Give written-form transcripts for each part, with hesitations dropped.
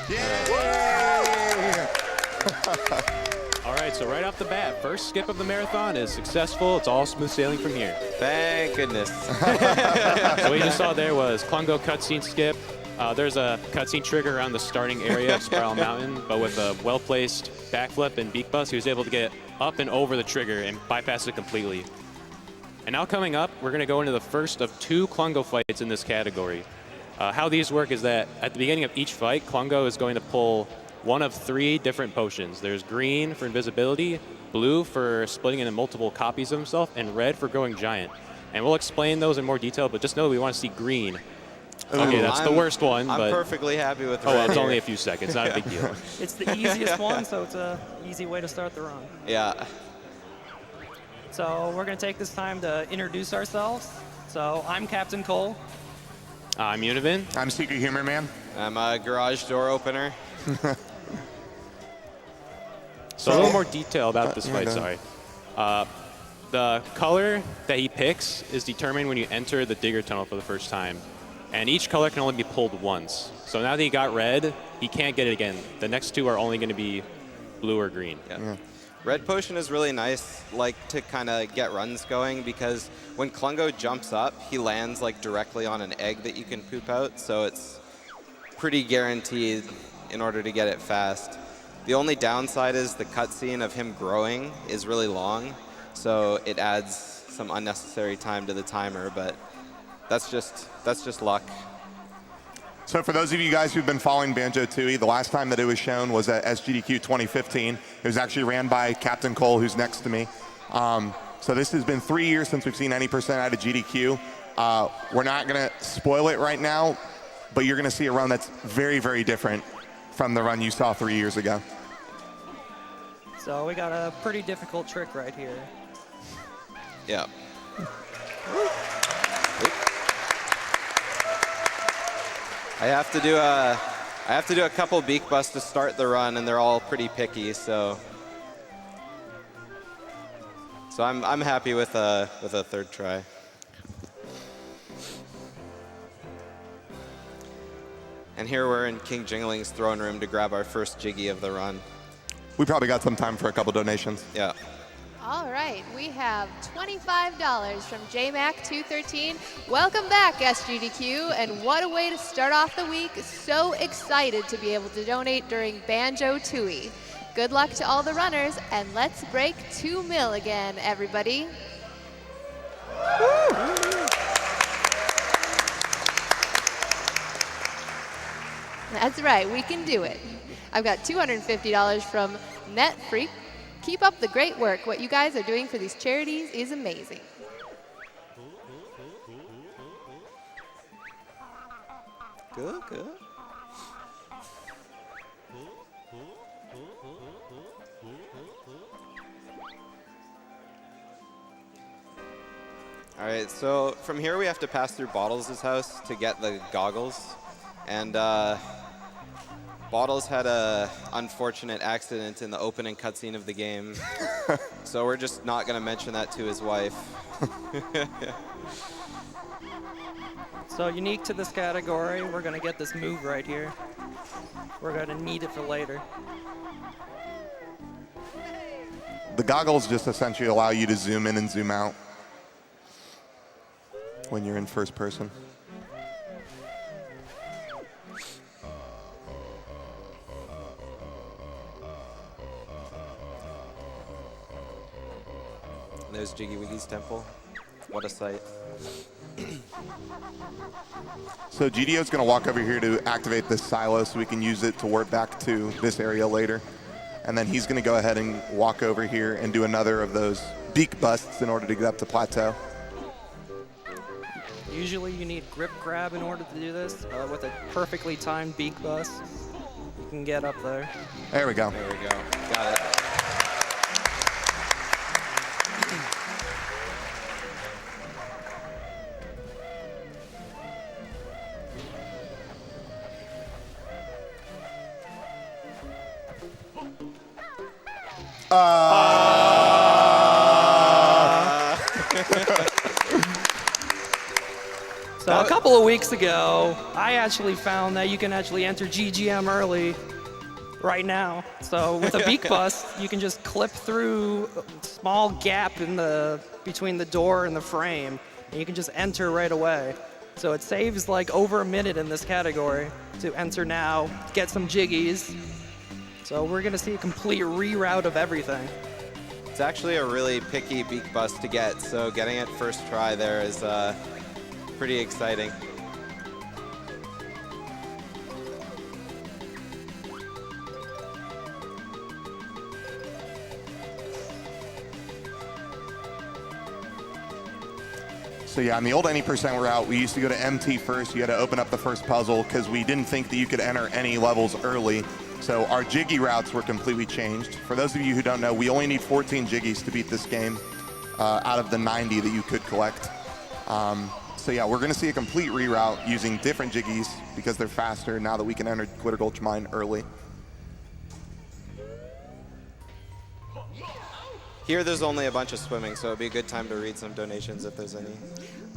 Yay! All right, so right off the bat, first skip of the marathon is successful. It's all smooth sailing from here. Thank goodness. So what you just saw there was Klungo cutscene skip. There's a cutscene trigger around the starting area of Spiral Mountain, but with a well-placed backflip and beak bust, he was able to get up and over the trigger and bypass it completely. And now coming up, we're going to go into the first of 2 Klungo fights in this category. How these work is that at the beginning of each fight, Klungo is going to pull one of 3 different potions. There's green for invisibility, blue for splitting into multiple copies of himself, and red for growing giant. And we'll explain those in more detail, but just know we want to see green. Okay, that's the worst one. I'm but perfectly happy with red. Oh, well, it's here. only a few seconds, not a big deal. It's the easiest one, so it's an easy way to start the run. Yeah. So we're going to take this time to introduce ourselves. So I'm Captain Cole. I'm Univin. I'm Secret Humor Man. I'm a garage door opener. So a little more detail about this fight, sorry. The color that he picks is determined when you enter the digger tunnel for the first time. And each color can only be pulled once. So now that he got red, he can't get it again. The next 2 are only going to be blue or green. Yeah. Red potion is really nice, like to kind of get runs going, because when Klungo jumps up, he lands like directly on an egg that you can poop out. So it's pretty guaranteed in order to get it fast. The only downside is the cutscene of him growing is really long, so it adds some unnecessary time to the timer, but that's just luck. So for those of you guys who've been following Banjo Tooie, the last time that it was shown was at SGDQ 2015. It was actually ran by Captain Cole, who's next to me. So this has been 3 years since we've seen any percent out of GDQ. We're not going to spoil it right now, but you're going to see a run that's very, very different from the run you saw 3 years ago. So we got a pretty difficult trick right here. Yeah. I have to do a couple beak busts to start the run, and they're all pretty picky. So I'm happy with a 3rd try. And here we're in King Jingling's throne room to grab our first jiggy of the run. We probably got some time for a couple donations. Yeah. All right, we have $25 from JMac213. Welcome back, SGDQ, and what a way to start off the week. So excited to be able to donate during Banjo Tooie. Good luck to all the runners, and let's break 2 mil again, everybody. That's right, we can do it. I've got $250 from NetFreak. Keep up the great work. What you guys are doing for these charities is amazing. Good, good. All right, so from here we have to pass through Bottles' house to get the goggles. And Bottles had a unfortunate accident in the opening cutscene of the game. So we're just not going to mention that to his wife. So unique to this category, we're going to get this move right here. We're going to need it for later. The goggles just essentially allow you to zoom in and zoom out when you're in first person. There's Jiggy Wiggy's temple. What a sight. So GDO's going to walk over here to activate this silo so we can use it to warp back to this area later. And then he's going to go ahead and walk over here and do another of those beak busts in order to get up to plateau. Usually you need grip grab in order to do this. With a perfectly timed beak bust, you can get up there. There we go. There we go. Got it. So a couple of weeks ago, I actually found that you can actually enter GGM early right now. So with a beak bust, you can just clip through a small gap in between the door and the frame, and you can just enter right away. So it saves like over a minute in this category to enter now, get some jiggies. So we're gonna see a complete reroute of everything. It's actually a really picky beak bust to get, so getting it first try there is pretty exciting. So yeah, on the old any percent route, we used to go to MT first. You had to open up the first puzzle because we didn't think that you could enter any levels early. So our jiggy routes were completely changed. For those of you who don't know, we only need 14 jiggies to beat this game out of the 90 that you could collect. So yeah, we're gonna see a complete reroute using different jiggies because they're faster now that we can enter Glitter Gulch Mine early. Here there's only a bunch of swimming, so it'd be a good time to read some donations if there's any.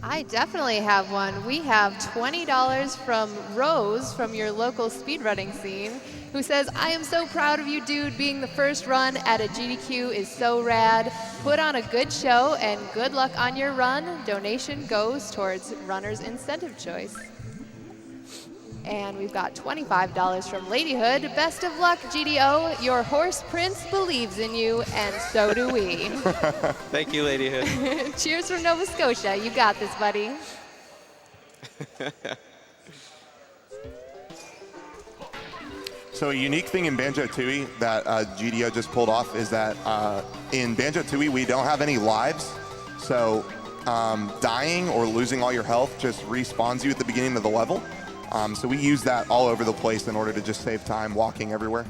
I definitely have one. We have $20 from Rose from your local speedrunning scene, who says, I am so proud of you, dude. Being the first run at a GDQ is so rad. Put on a good show and good luck on your run. Donation goes towards Runner's Incentive Choice. And we've got $25 from Ladyhood. Best of luck, GDO. Your horse prince believes in you, and so do we. Thank you, Ladyhood. Cheers from Nova Scotia. You got this, buddy. So a unique thing in Banjo Tooie that GDO just pulled off is that in Banjo Tooie we don't have any lives. So dying or losing all your health just respawns you at the beginning of the level. So we use that all over the place in order to just save time walking everywhere.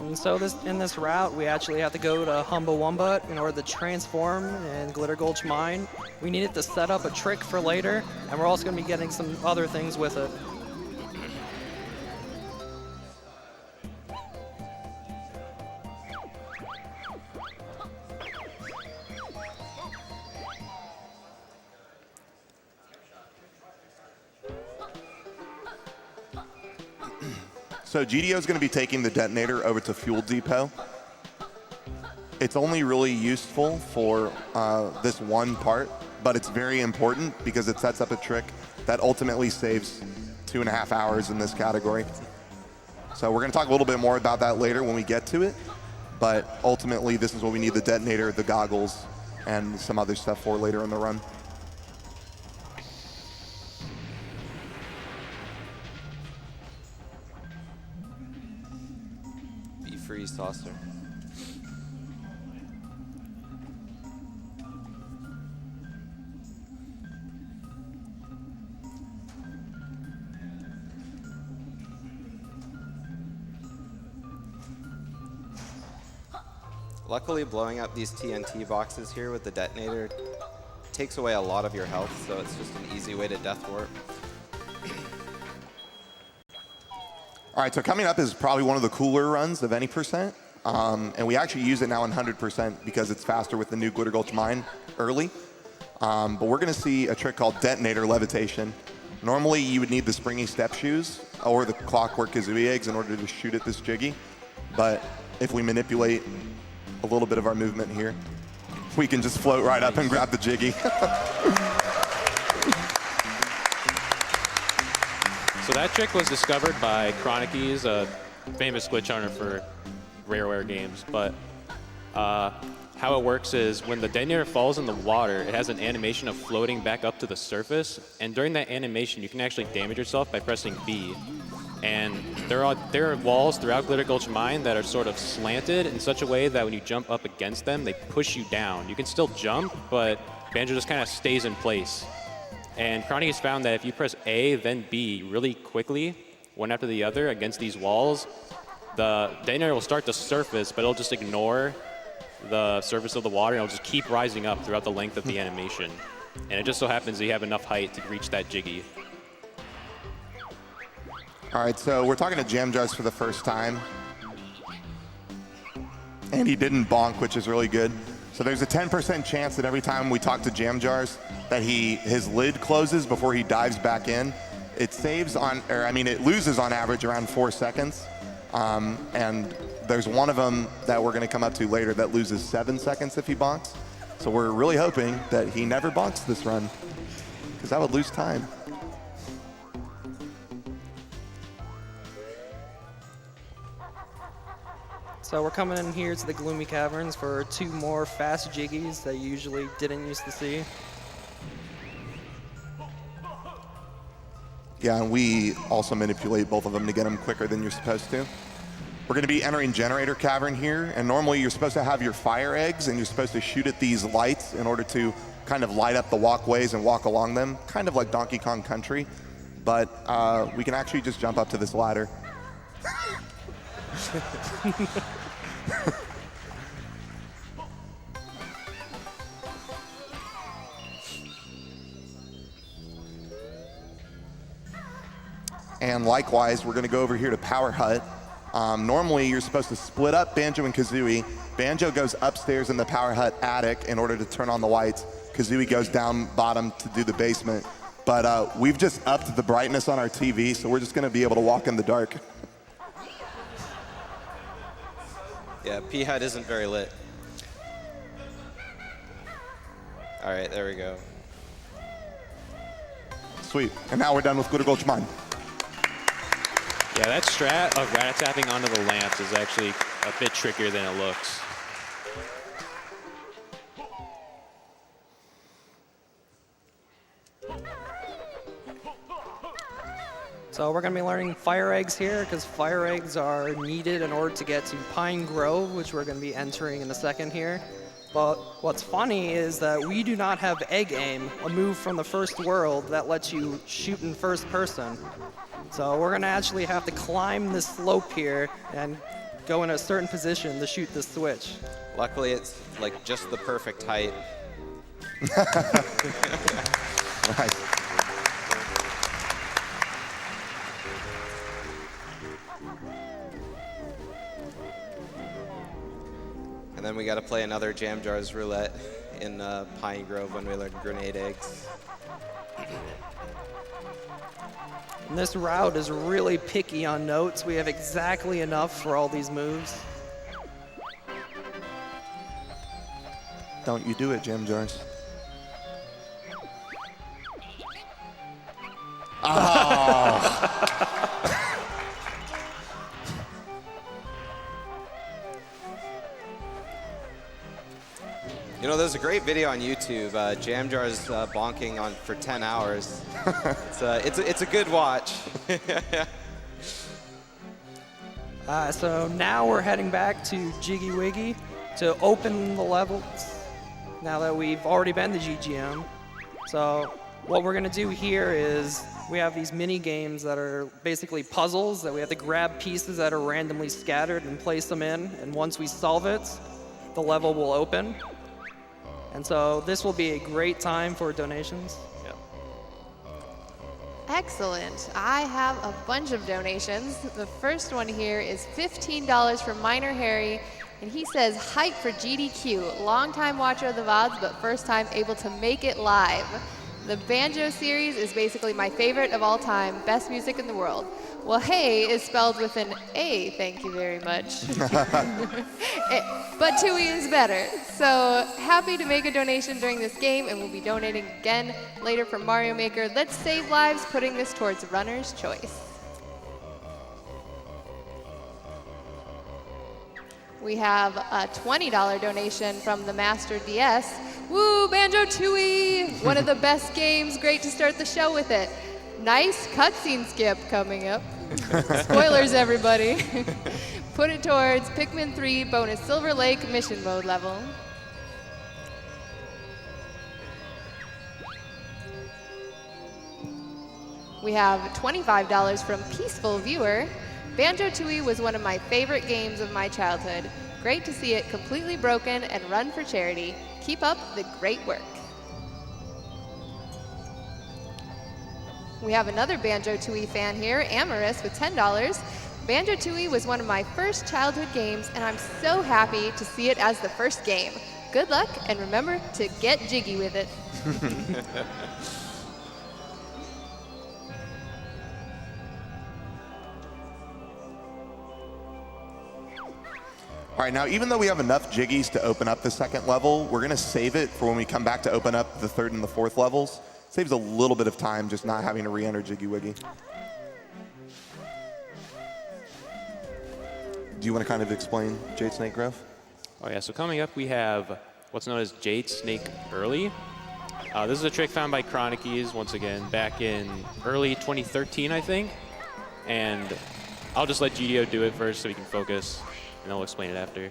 And so in this route, we actually have to go to Humbawamba in order to transform in Glitter Gulch Mine. We needed to set up a trick for later, and we're also going to be getting some other things with it. So GDO is going to be taking the detonator over to Fuel Depot. It's only really useful for this one part, but it's very important because it sets up a trick that ultimately saves 2.5 hours in this category. So we're going to talk a little bit more about that later when we get to it, but ultimately this is what we need the detonator, the goggles, and some other stuff for later in the run. Free saucer. Luckily, blowing up these TNT boxes here with the detonator takes away a lot of your health, so it's just an easy way to death warp. All right, so coming up is probably one of the cooler runs of any percent. And we actually use it now in 100% because it's faster with the new Glitter Gulch Mine early. But we're gonna see a trick called Detonator Levitation. Normally you would need the springy step shoes or the clockwork kazooie eggs in order to shoot at this jiggy. But if we manipulate a little bit of our movement here, we can just float right up and grab the jiggy. So that trick was discovered by Chronicies, a famous glitch hunter for Rareware games. But how it works is when the detonator falls in the water, it has an animation of floating back up to the surface. And during that animation, you can actually damage yourself by pressing B. And there are walls throughout Glitter Gulch Mine that are sort of slanted in such a way that when you jump up against them, they push you down. You can still jump, but Banjo just kind of stays in place. And Chronicies found that if you press A, then B really quickly, one after the other, against these walls, the detonator will start to surface, but it'll just ignore the surface of the water, and it'll just keep rising up throughout the length of the animation. And it just so happens that you have enough height to reach that jiggy. All right, so we're talking to Jam Judge for the first time. And he didn't bonk, which is really good. So there's a 10% chance that every time we talk to Jam Jars that his lid closes before he dives back in. It saves on, or I mean, it loses on average around 4 seconds. And there's one of them that we're going to come up to later that loses 7 seconds if he bonks. So we're really hoping that he never bonks this run, because that would lose time. So we're coming in here to the Gloomy Caverns for 2 more fast jiggies that you usually didn't used to see. Yeah, and we also manipulate both of them to get them quicker than you're supposed to. We're going to be entering Generator Cavern here, and normally you're supposed to have your fire eggs, and you're supposed to shoot at these lights in order to kind of light up the walkways and walk along them, kind of like Donkey Kong Country. But we can actually just jump up to this ladder. And likewise, we're going to go over here to Power Hut. Normally, you're supposed to split up Banjo and Kazooie. Banjo goes upstairs in the Power Hut attic in order to turn on the lights. Kazooie goes down bottom to do the basement. But we've just upped the brightness on our TV, so we're just going to be able to walk in the dark. Yeah, P-Hut isn't very lit. All right, there we go. Sweet. And now we're done with Glitter Gulch Mine. Yeah, that strat of rat-tapping onto the lamps is actually a bit trickier than it looks. So we're going to be learning fire eggs here, because fire eggs are needed in order to get to Pine Grove, which we're going to be entering in a second here. But what's funny is that we do not have egg aim, a move from the first world that lets you shoot in first person. So we're going to actually have to climb this slope here and go in a certain position to shoot this switch. Luckily, it's like just the perfect height. Nice. And then we got to play another Jam Jars roulette in Pine Grove when we learn grenade eggs. And this route is really picky on notes. We have exactly enough for all these moves. Don't you do it, Jam Jars. Oh. You know, there's a great video on YouTube, Jam Jars bonking on for 10 hours. It's a good watch. So now we're heading back to Jiggy Wiggy to open the levels, now that we've already been to GGM. So what we're going to do here is we have these mini games that are basically puzzles that we have to grab pieces that are randomly scattered and place them in. And once we solve it, the level will open. And so this will be a great time for donations. Yep. Excellent. I have a bunch of donations. The first one here is $15 from Minor Harry, and he says, hype for GDQ. Longtime watcher of the VODs, but first time able to make it live. The Banjo series is basically my favorite of all time. Best music in the world. Well, hey is spelled with an A, thank you very much. But Tooie is better. So happy to make a donation during this game, and we'll be donating again later for Mario Maker. Let's save lives, putting this towards Runner's Choice. We have a $20 donation from the Master DS. Woo, Banjo Tooie! One of the best games, great to start the show with it. Nice cutscene skip coming up. Spoilers, everybody. Put it towards Pikmin 3 bonus Silver Lake mission mode level. We have $25 from Peaceful Viewer. Banjo Tooie was one of my favorite games of my childhood. Great to see it completely broken and run for charity. Keep up the great work. We have another Banjo Tooie fan here, Amorous, with $10. Banjo Tooie was one of my first childhood games, and I'm so happy to see it as the first game. Good luck, and remember to get jiggy with it. All right, now even though we have enough jiggies to open up the second level, we're gonna save it for when we come back to open up the third and the fourth levels. Saves a little bit of time just not having to re-enter Jiggy Wiggy. Do you want to kind of explain Jade Snake Grove? Oh yeah, so coming up we have what's known as Jade Snake Early. This is a trick found by Chronicies, once again, back in early 2013, I think. And I'll just let GDO do it first so he can focus, and then we'll explain it after.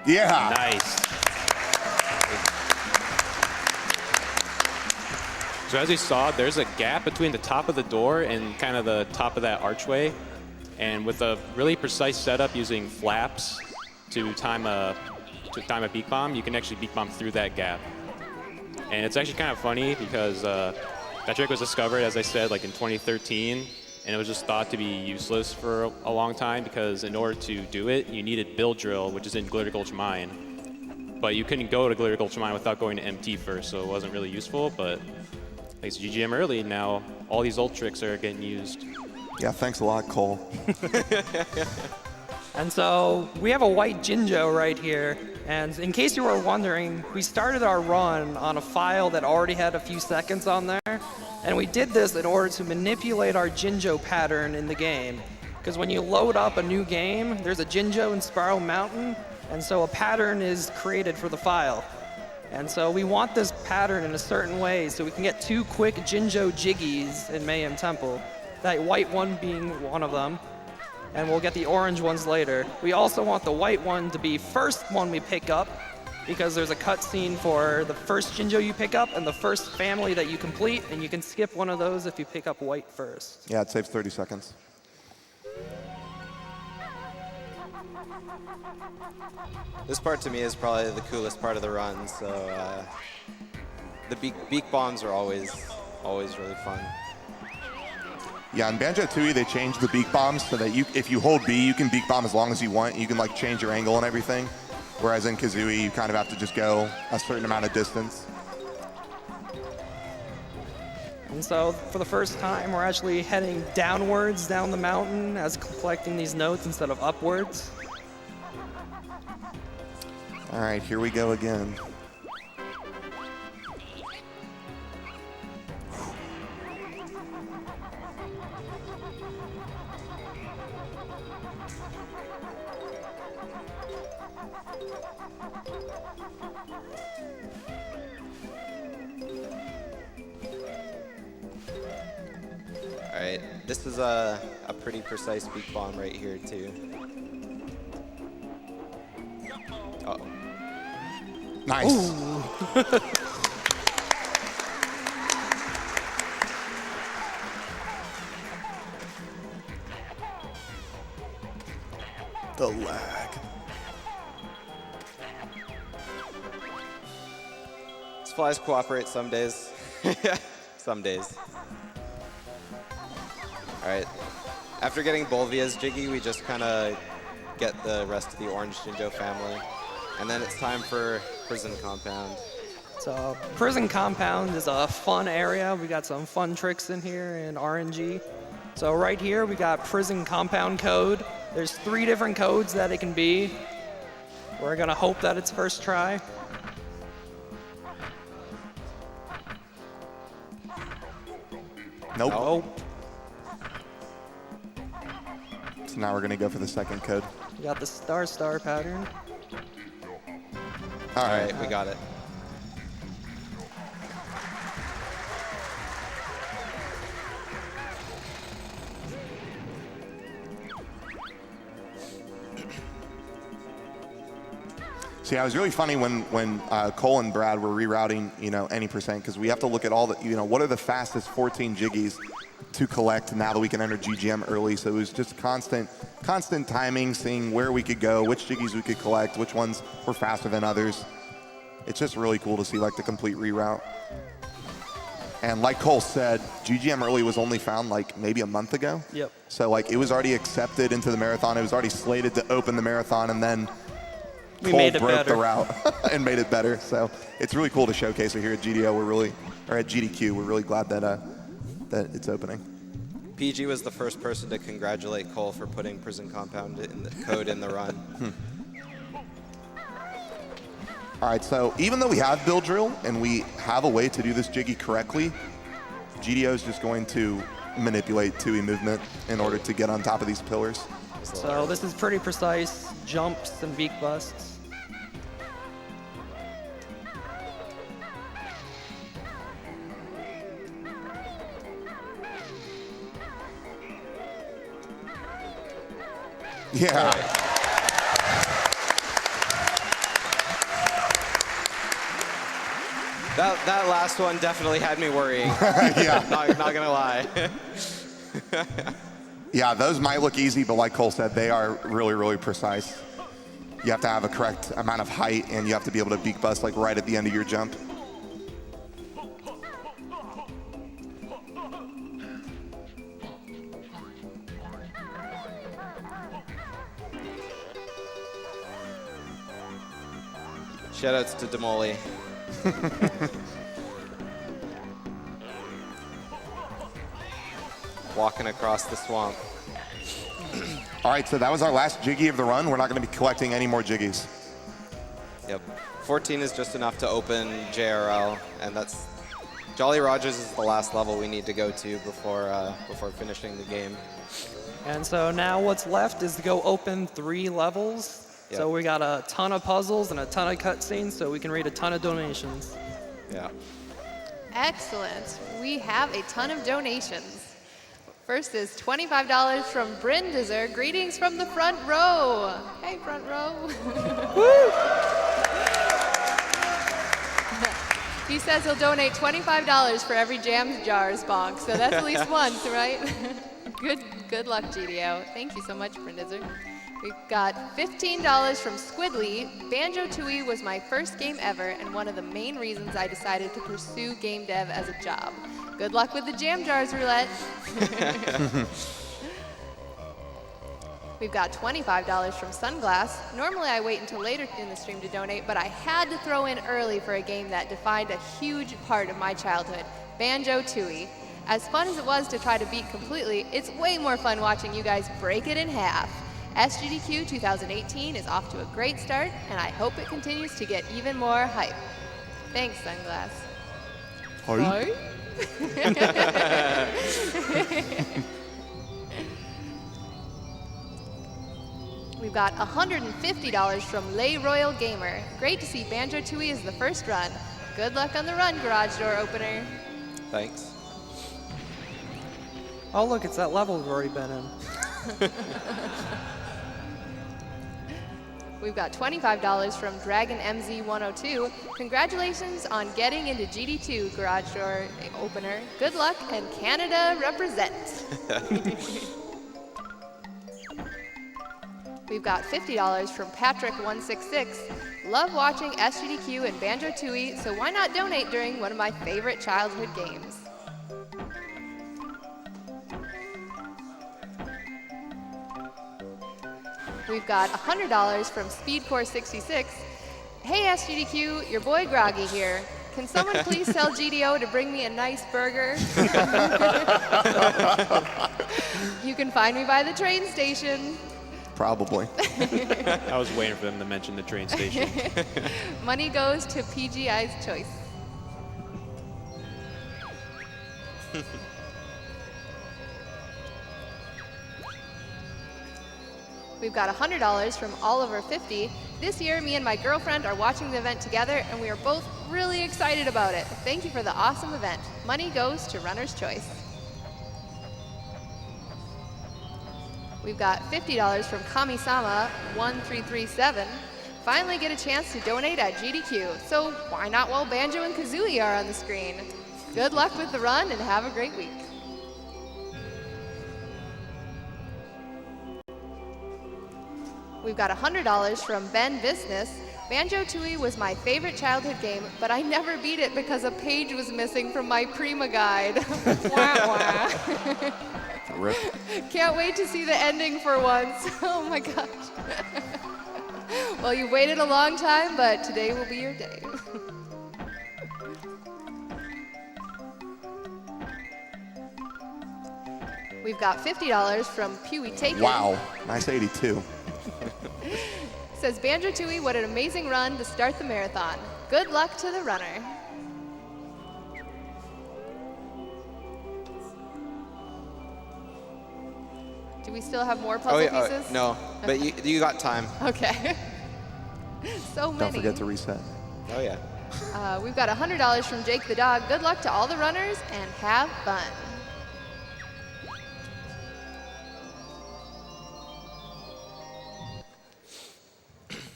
Yeah. Nice. So as you saw, there's a gap between the top of the door and kind of the top of that archway. And with a really precise setup using flaps to time a beak bomb, you can actually beak bomb through that gap. And it's actually kind of funny because that trick was discovered, as I said, like in 2013, and it was just thought to be useless for a long time because in order to do it, you needed Build Drill, which is in Glitter Gulch Mine. But you couldn't go to Glitter Gulch Mine without going to MT first, so it wasn't really useful. But thanks to GGM Early, now all these old tricks are getting used. Yeah, thanks a lot, Cole. And so we have a white Jinjo right here. And in case you were wondering, we started our run on a file that already had a few seconds on there. And we did this in order to manipulate our Jinjo pattern in the game. Because when you load up a new game, there's a Jinjo in Spiral Mountain, and so a pattern is created for the file. And so we want this pattern in a certain way so we can get 2 quick Jinjo Jiggies in Mayhem Temple. That white one being one of them, and we'll get the orange ones later. We also want the white one to be first one we pick up, because there's a cutscene for the first Jinjo you pick up and the first family that you complete, and you can skip one of those if you pick up white first. Yeah, it saves 30 seconds. This part to me is probably the coolest part of the run, so the beak bombs are always really fun. Yeah, in Banjo Tooie, they changed the beak bombs so that if you hold B, you can beak bomb as long as you want. You can like change your angle and everything. Whereas in Kazooie, you kind of have to just go a certain amount of distance. And so for the first time, we're actually heading downwards down the mountain as collecting these notes instead of upwards. All right, here we go again. All right, this is a pretty precise beak bomb right here too. Uh-oh. Nice. The lag. These flies cooperate some days. Some days. All right. After getting Bolvia's Jiggy, we just kind of get the rest of the Orange Jinjo family. And then it's time for Prison Compound. So Prison Compound is a fun area. We got some fun tricks in here in RNG. So right here we got Prison Compound code. There's 3 different codes that it can be. We're gonna hope that it's first try. Nope. Oh, So now we're gonna go for the second code. we got the star pattern. All All right. right, we got it. See, it was really funny when Cole and Brad were rerouting, any percent, because we have to look at all the, what are the fastest 14 jiggies to collect now that we can enter GGM early. So it was just constant timing, seeing where we could go, which jiggies we could collect, which ones were faster than others. It's just really cool to see like the complete reroute. And like Cole said, GGM early was only found like maybe a month ago. Yep. So like it was already accepted into the marathon. It was already slated to open the marathon, and then We Cole made it broke better. the route and made it better. So it's really cool to showcase it here at GDO. At GDQ. We're really glad that that it's opening. PG was the first person to congratulate Cole for putting prison compound in the code in the run. All right, so even though we have build drill and we have a way to do this jiggy correctly, GDO is just going to manipulate Tooie movement in order to get on top of these pillars. So this is pretty precise jumps and beak busts. Yeah. That last one definitely had me worrying. Yeah. Not gonna lie. Yeah, those might look easy, but like Cole said, they are really, really precise. You have to have a correct amount of height, and you have to be able to beak bust like right at the end of your jump. Shoutouts to Demoli. Walking across the swamp. All right, so that was our last jiggy of the run. We're not going to be collecting any more jiggies. Yep. 14 is just enough to open JRL, and that's Jolly Rogers is the last level we need to go to before finishing the game. And so now what's left is to go open 3 levels. Yep. So we got a ton of puzzles and a ton of cutscenes, so we can read a ton of donations. Yeah. Excellent. We have a ton of donations. First is $25 from Brindizer. Greetings from the front row. Hey, front row. He says he'll donate $25 for every Jams Jars box, so that's at least once, right? Good luck, GDO. Thank you so much, Brindizer. We've got $15 from Squidly. Banjo Tooie was my first game ever and one of the main reasons I decided to pursue game dev as a job. Good luck with the Jam Jars roulette. We've got $25 from Sunglass. Normally I wait until later in the stream to donate, but I had to throw in early for a game that defined a huge part of my childhood, Banjo Tooie. As fun as it was to try to beat completely, it's way more fun watching you guys break it in half. SGDQ 2018 is off to a great start, and I hope it continues to get even more hype. Thanks, Sunglass. Hi. We've got $150 from Lay Royal Gamer. Great to see Banjo Tooie as the first run. Good luck on the run, garage door opener. Thanks. Oh, look, it's that level we've already been in. We've got $25 from Dragon MZ102. Congratulations on getting into GD2, garage door opener. Good luck and Canada represent. We've got $50 from Patrick166. Love watching SGDQ and Banjo Tooie, so why not donate during one of my favorite childhood games? We've got $100 from Speedcore66. Hey SGDQ, your boy Groggy here. Can someone please tell GDO to bring me a nice burger? You can find me by the train station. Probably. I was waiting for them to mention the train station. Money goes to PGI's choice. We've got $100 from Oliver50. This year, me and my girlfriend are watching the event together, and we are both really excited about it. Thank you for the awesome event. Money goes to Runner's Choice. We've got $50 from Kami-sama1337. Finally get a chance to donate at GDQ, so why not while Banjo and Kazooie are on the screen? Good luck with the run and have a great week. We've got $100 from Ben Business. Banjo Tooie was my favorite childhood game, but I never beat it because a page was missing from my Prima guide. Wah, wah. Rip. Can't wait to see the ending for once. Oh my gosh. Well, you waited a long time, but today will be your day. We've got $50 from Pewee Taken. Wow, nice 82. Says Banjo Tooie, what an amazing run to start the marathon. Good luck to the runner. Do we still have more puzzle pieces? No, but you got time. Okay. So many. Don't forget to reset. Oh yeah. We've got $100 from Jake the Dog. Good luck to all the runners and have fun.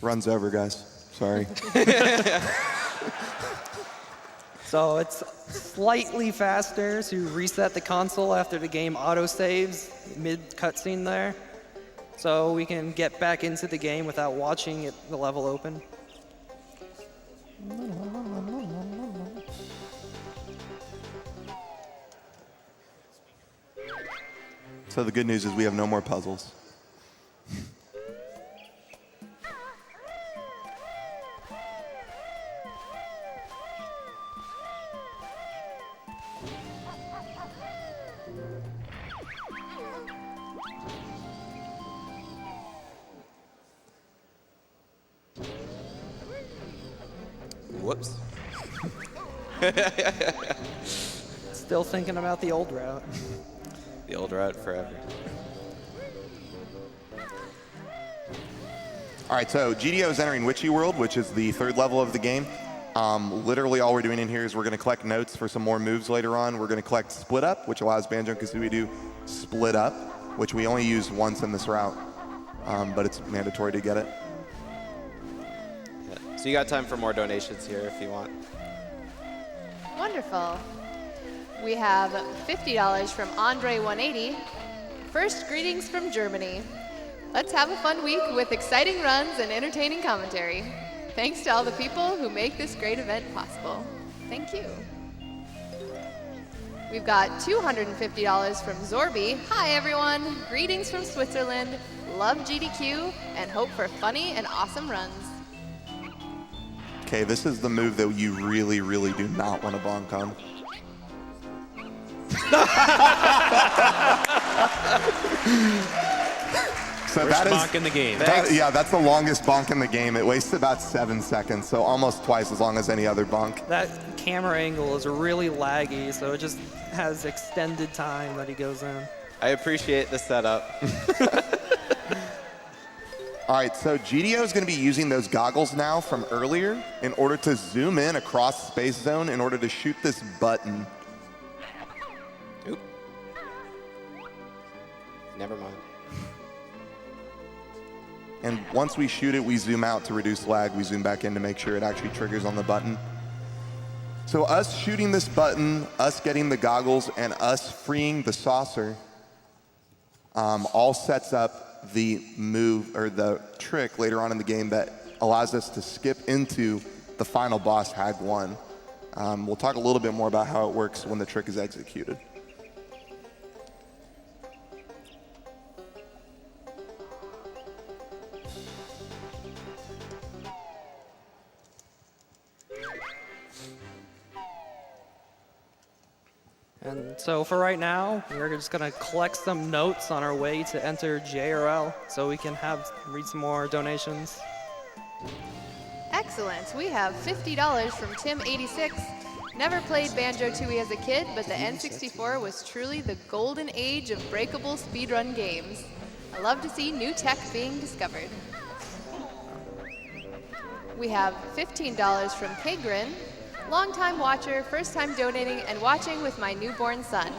Run's over, guys. Sorry. So it's slightly faster to reset the console after the game auto-saves mid cutscene there. So we can get back into the game without watching the level open. So the good news is we have no more puzzles. Whoops. Still thinking about the old route. The old route forever. All right, so GDO is entering Witchy World, which is the third level of the game. Literally all we're doing in here is we're going to collect notes for some more moves later on. We're going to collect Split Up, which allows Banjo and Kazooie to split up, which we only use once in this route, but it's mandatory to get it. Yeah. So you got time for more donations here if you want. Wonderful. We have $50 from Andre180. First, greetings from Germany. Let's have a fun week with exciting runs and entertaining commentary. Thanks to all the people who make this great event possible. Thank you. We've got $250 from Zorby. Hi, everyone. Greetings from Switzerland. Love GDQ and hope for funny and awesome runs. Okay, this is the move that you really, really do not want to bonk on. So First that is bonk in the game. yeah, that's the longest bonk in the game. It wastes about 7 seconds, so almost twice as long as any other bonk. That camera angle is really laggy, so it just has extended time that he goes in. I appreciate the setup. All right, so GDO is going to be using those goggles now from earlier in order to zoom in across Space Zone in order to shoot this button. Oop. Never mind. And once we shoot it, we zoom out to reduce lag. We zoom back in to make sure it actually triggers on the button. So us shooting this button, us getting the goggles, and us freeing the saucer all sets up the move or the trick later on in the game that allows us to skip into the final boss, Hag 1. We'll talk a little bit more about how it works when the trick is executed. And so for right now, we're just gonna collect some notes on our way to enter JRL so we can read some more donations. Excellent. We have $50 from Tim86. Never played Banjo Tooie as a kid, but the N64 was truly the golden age of breakable speedrun games. I love to see new tech being discovered. We have $15 from Kagrin. Longtime watcher, first time donating and watching with my newborn son.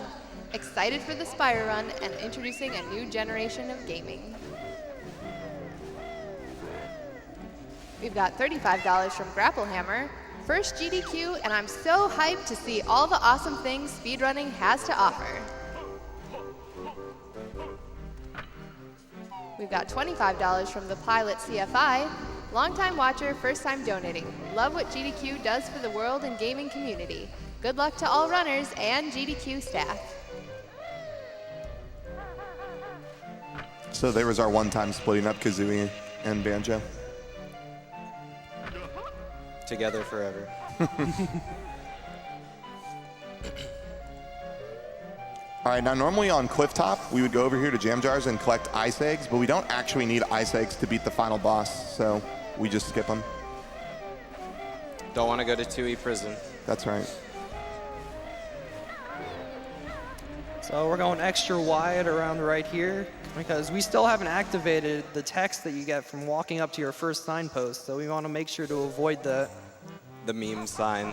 Excited for the Spire Run and introducing a new generation of gaming. We've got $35 from Grapplehammer. First GDQ, and I'm so hyped to see all the awesome things speedrunning has to offer. We've got $25 from the Pilot CFI. Longtime watcher, first time donating. Love what GDQ does for the world and gaming community. Good luck to all runners and GDQ staff. So there was our one-time splitting up Kazooie and Banjo. Together forever. All right, now normally on Clifftop, we would go over here to Jam Jars and collect ice eggs, but we don't actually need ice eggs to beat the final boss, so we just skip them. Don't want to go to Tooie prison. That's right. So we're going extra wide around right here because we still haven't activated the text that you get from walking up to your first signpost, so we want to make sure to avoid that. The meme sign.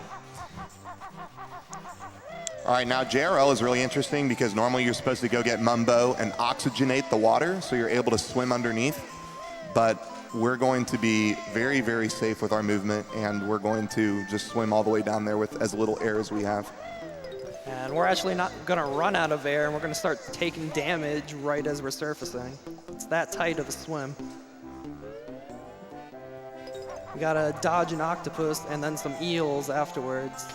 All right, now JRL is really interesting because normally you're supposed to go get Mumbo and oxygenate the water so you're able to swim underneath. But we're going to be very, very safe with our movement, and we're going to just swim all the way down there with as little air as we have. And we're actually not going to run out of air, and we're going to start taking damage right as we're surfacing. It's that tight of a swim. We got to dodge an octopus and then some eels afterwards.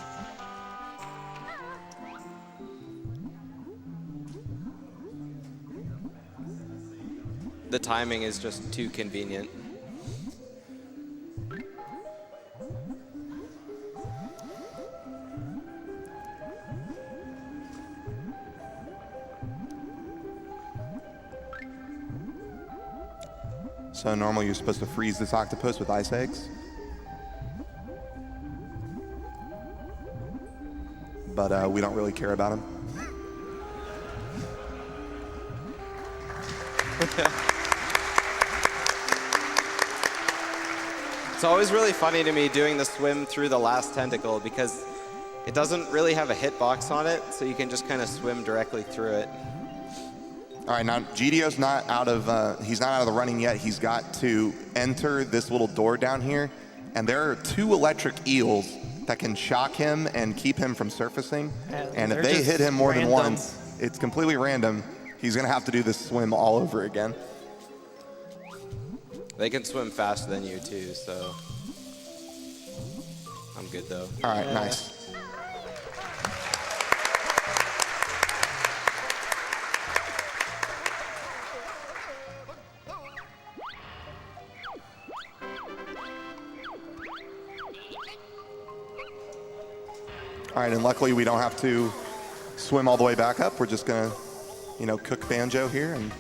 The timing is just too convenient. So normally you're supposed to freeze this octopus with ice eggs. But we don't really care about him. It's always really funny to me doing the swim through the last tentacle because it doesn't really have a hitbox on it, so you can just kind of swim directly through it. All right, now GDO's not out of, he's not out of the running yet. He's got to enter this little door down here, and there are 2 electric eels that can shock him and keep him from surfacing. And if they hit him more than once, it's completely random. He's gonna have to do this swim all over again. They can swim faster than you too, so I'm good though. All right, nice. All right, and luckily we don't have to swim all the way back up. We're just gonna, you know, cook Banjo here and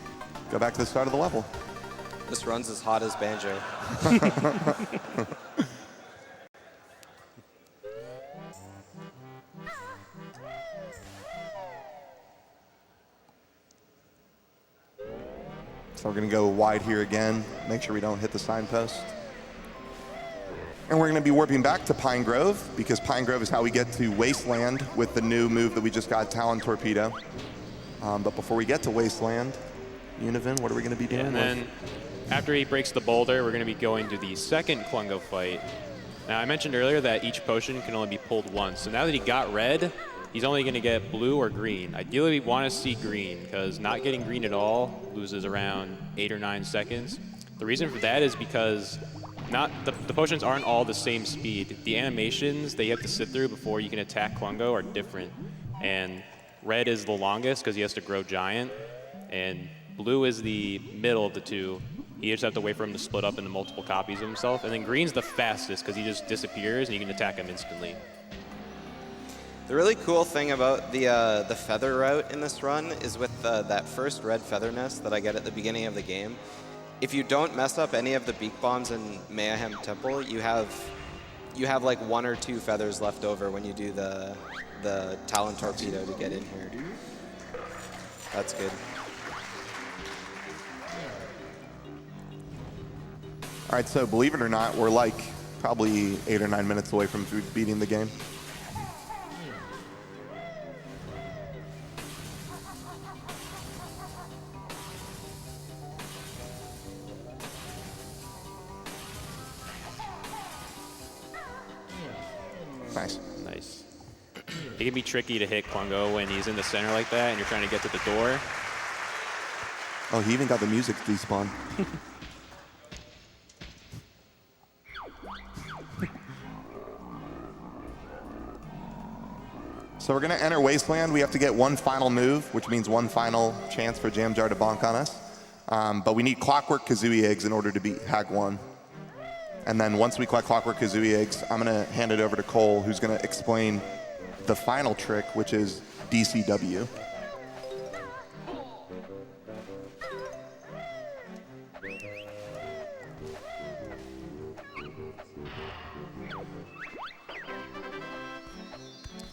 go back to the start of the level. This run's as hot as Banjo. So we're gonna go wide here again, make sure we don't hit the signpost. And we're gonna be warping back to Pine Grove because Pine Grove is how we get to Wasteland with the new move that we just got, Talon Torpedo. But before we get to Wasteland, Univen, what are we gonna be doing? And then after he breaks the boulder, we're gonna be going to the second Klungo fight. Now I mentioned earlier that each potion can only be pulled once. So now that he got red, he's only gonna get blue or green. Ideally we wanna see green because not getting green at all loses around 8 or 9 seconds. The reason for that is because the potions aren't all the same speed. The animations that you have to sit through before you can attack Klungo are different. And red is the longest because he has to grow giant. And blue is the middle of the two. You just have to wait for him to split up into multiple copies of himself. And then green's the fastest because he just disappears and you can attack him instantly. The really cool thing about the feather route in this run is with that first red feather nest that I get at the beginning of the game. If you don't mess up any of the beak bombs in Mayhem Temple, you have like 1 or 2 feathers left over when you do the Talon Torpedo to get in here. That's good. All right, so believe it or not, we're like probably 8 or 9 minutes away from beating the game. Nice. Nice. It can be tricky to hit Klungo when he's in the center like that and you're trying to get to the door. Oh, he even got the music despawn. So we're going to enter Wasteland. We have to get one final move, which means one final chance for Jam Jar to bonk on us. But we need Clockwork Kazooie eggs in order to beat Hag 1. And then once we collect Clockwork Kazooie eggs, I'm going to hand it over to Cole, who's going to explain the final trick, which is DCW.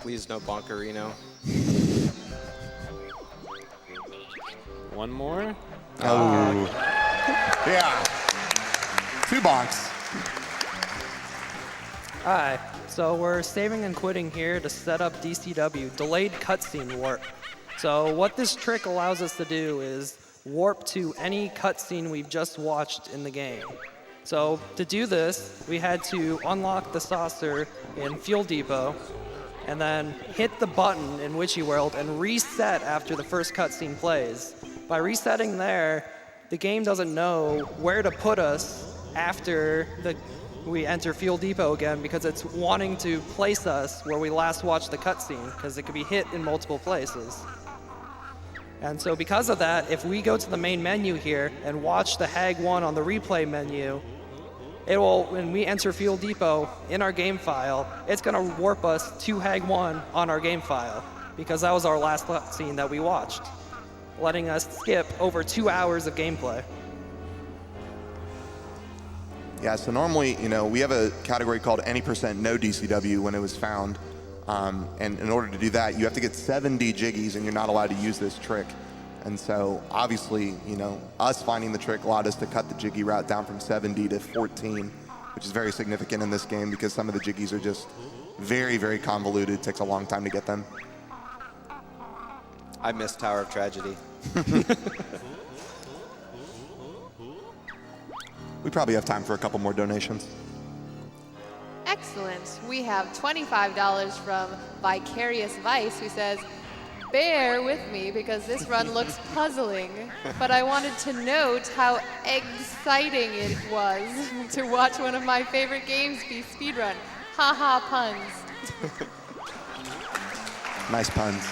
Please no Bonkerino. One more. Oh. Yeah. 2 bonks. Alright, so we're saving and quitting here to set up DCW, delayed cutscene warp. So what this trick allows us to do is warp to any cutscene we've just watched in the game. So to do this, we had to unlock the saucer in Fuel Depot, and then hit the button in Witchy World and reset after the first cutscene plays. By resetting there, the game doesn't know where to put us after we enter Fuel Depot again because it's wanting to place us where we last watched the cutscene because it could be hit in multiple places. And so because of that, if we go to the main menu here and watch the Hag 1 on the replay menu, it will, when we enter Fuel Depot in our game file, it's going to warp us to Hag 1 on our game file because that was our last cutscene that we watched, letting us skip over 2 hours of gameplay. Yeah, so normally, we have a category called any % no DCW when it was found. And in order to do that, you have to get 70 jiggies and you're not allowed to use this trick. And so obviously, us finding the trick allowed us to cut the jiggy route down from 70 to 14, which is very significant in this game because some of the jiggies are just very, very convoluted. It takes a long time to get them. I miss Tower of Tragedy. We probably have time for a couple more donations. Excellent. We have $25 from Vicarious Vice, who says, bear with me because this run looks puzzling, but I wanted to note how exciting it was to watch one of my favorite games be Speedrun. Ha ha puns. Nice puns.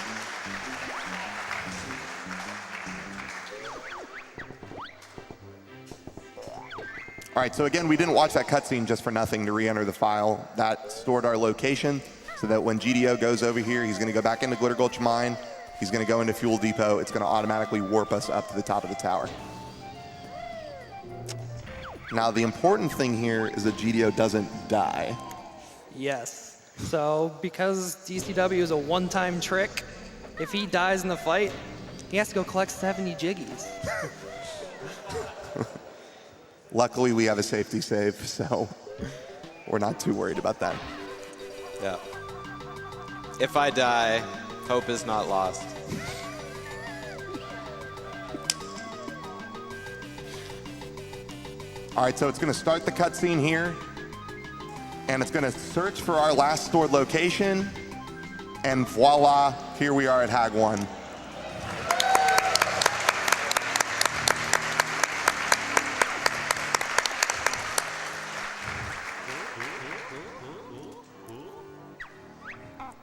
All right, so again, we didn't watch that cutscene just for nothing to re-enter the file. That stored our location so that when GDO goes over here, he's going to go back into Glitter Gulch Mine. He's going to go into Fuel Depot. It's going to automatically warp us up to the top of the tower. Now, the important thing here is that GDO doesn't die. Yes. So because DCW is a one-time trick, if he dies in the fight, he has to go collect 70 jiggies. Luckily, we have a safety save, so we're not too worried about that. Yeah. If I die, hope is not lost. All right, so it's going to start the cutscene here, and it's going to search for our last stored location, and voila, here we are at Hag 1.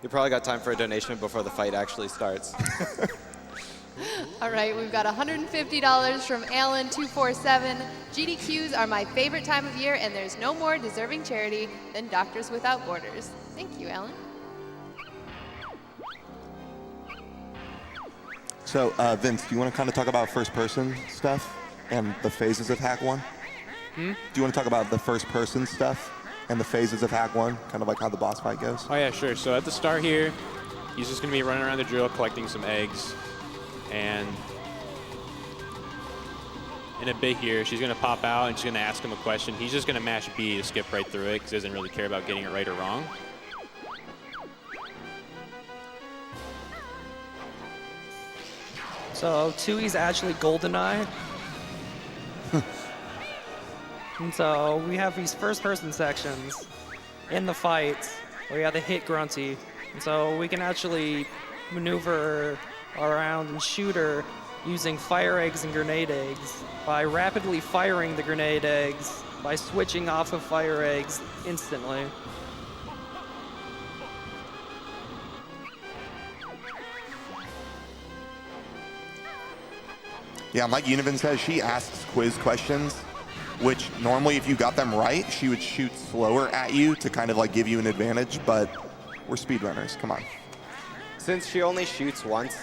You probably got time for a donation before the fight actually starts. All right, we've got $150 from Alan247. GDQs are my favorite time of year, and there's no more deserving charity than Doctors Without Borders. Thank you, Alan. So, Vince, do you want to kind of talk about first-person stuff and the phases of Hag 1? Do you want to talk about the first-person stuff and the phases of Hag 1, kind of like how the boss fight goes? Oh yeah, sure. So at the start here, he's just going to be running around the drill collecting some eggs. And in a bit here, she's going to pop out and she's going to ask him a question. He's just going to mash B to skip right through it because he doesn't really care about getting it right or wrong. So Tooie's actually GoldenEye. And so we have these first-person sections in the fight where you have to hit Grunty. And so we can actually maneuver around and shoot her using fire eggs and grenade eggs. By rapidly firing the grenade eggs, by switching off of fire eggs instantly. Yeah, and like Univan says, she asks quiz questions, which normally if you got them right, she would shoot slower at you to kind of like give you an advantage, but we're speedrunners, come on. Since she only shoots once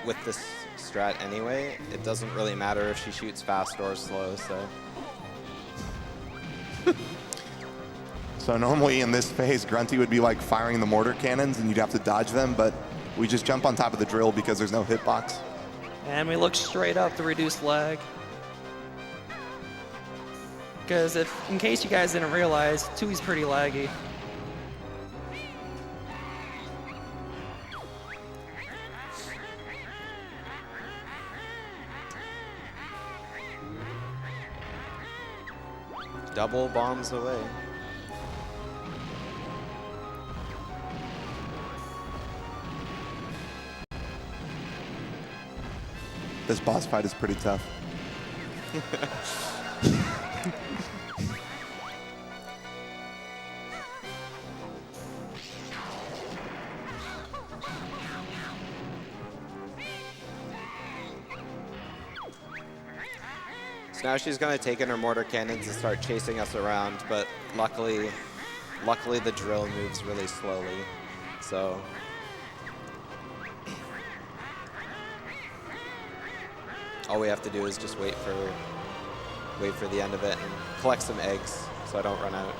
with this strat anyway, it doesn't really matter if she shoots fast or slow, so. So normally in this phase, Grunty would be like firing the mortar cannons and you'd have to dodge them, but we just jump on top of the drill because there's no hitbox. And we look straight up to reduce lag. Because in case you guys didn't realize, Tooie's pretty laggy. Double bombs away. This boss fight is pretty tough. So now she's going to take in her mortar cannons and start chasing us around, but luckily the drill moves really slowly. So all we have to do is just wait for the end of it and collect some eggs so I don't run out.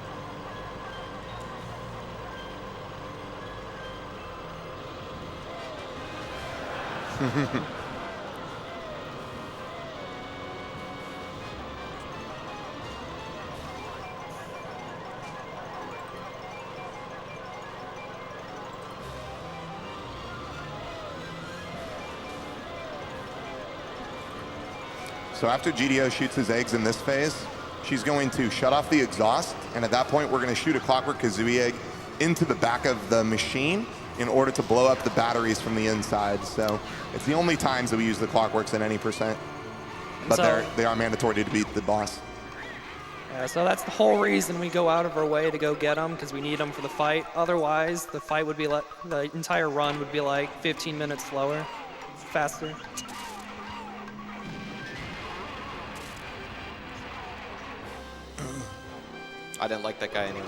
So after GDO shoots his eggs in this phase, she's going to shut off the exhaust, and at that point we're going to shoot a Clockwork Kazooie egg into the back of the machine in order to blow up the batteries from the inside. So it's the only times that we use the Clockworks at any %, but So- they are mandatory to beat the boss. Yeah, so that's the whole reason we go out of our way to go get them, because we need them for the fight. Otherwise, the fight would be the entire run would be like 15 minutes slower, faster. I didn't like that guy anyway.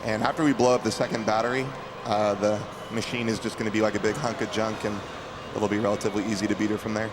And after we blow up the second battery, the machine is just going to be like a big hunk of junk, and it'll be relatively easy to beat her from there.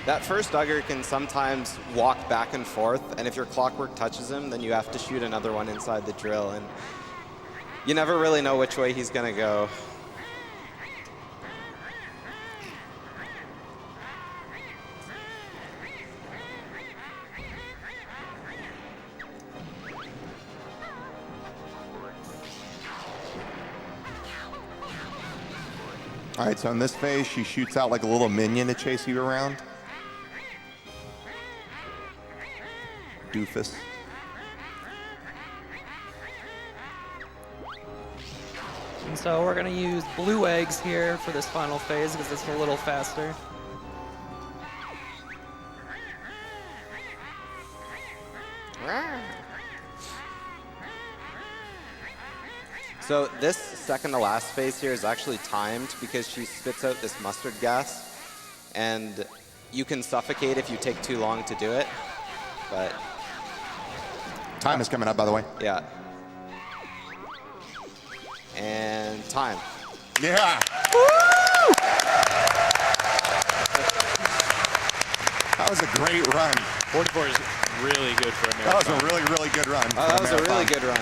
That first Dugger can sometimes walk back and forth, and if your Clockwork touches him, then you have to shoot another one inside the drill, and you never really know which way he's gonna go. All right, so in this phase, she shoots out like a little minion to chase you around. Doofus. And so we're gonna use blue eggs here for this final phase because it's a little faster. So this second to last phase here is actually timed because she spits out this mustard gas, and you can suffocate if you take too long to do it, but Time is coming up, by the way. yeah. And time. Yeah. Woo! That was a great run. 44 is really good for a That was marathon. a really, really good run. Oh, that was a really good run.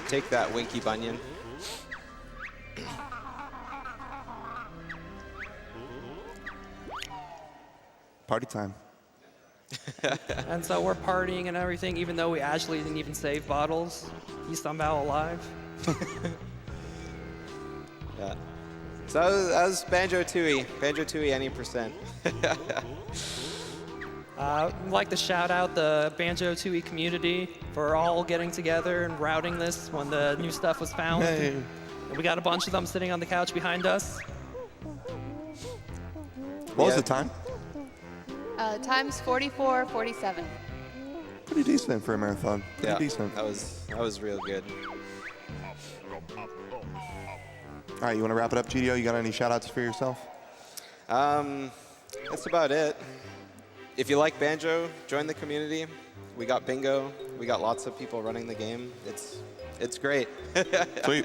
Take that, Winky Bunyan. Party time. And so we're partying and everything, even though we actually didn't even save bottles. He's somehow alive. Yeah. So that was Banjo Tooie. Banjo Tooie any percent. I'd like to shout out the Banjo Tooie community for all getting together and routing this when the new stuff was found. And we got a bunch of them sitting on the couch behind us. What was Yeah. the time? Time's 44:47. Pretty decent for a marathon. Pretty Yeah, decent. that was real good. All right, you want to wrap it up, GDO? You got any shout-outs for yourself? That's about it. If you like Banjo, join the community. We got bingo. We got lots of people running the game. It's great. Sweet.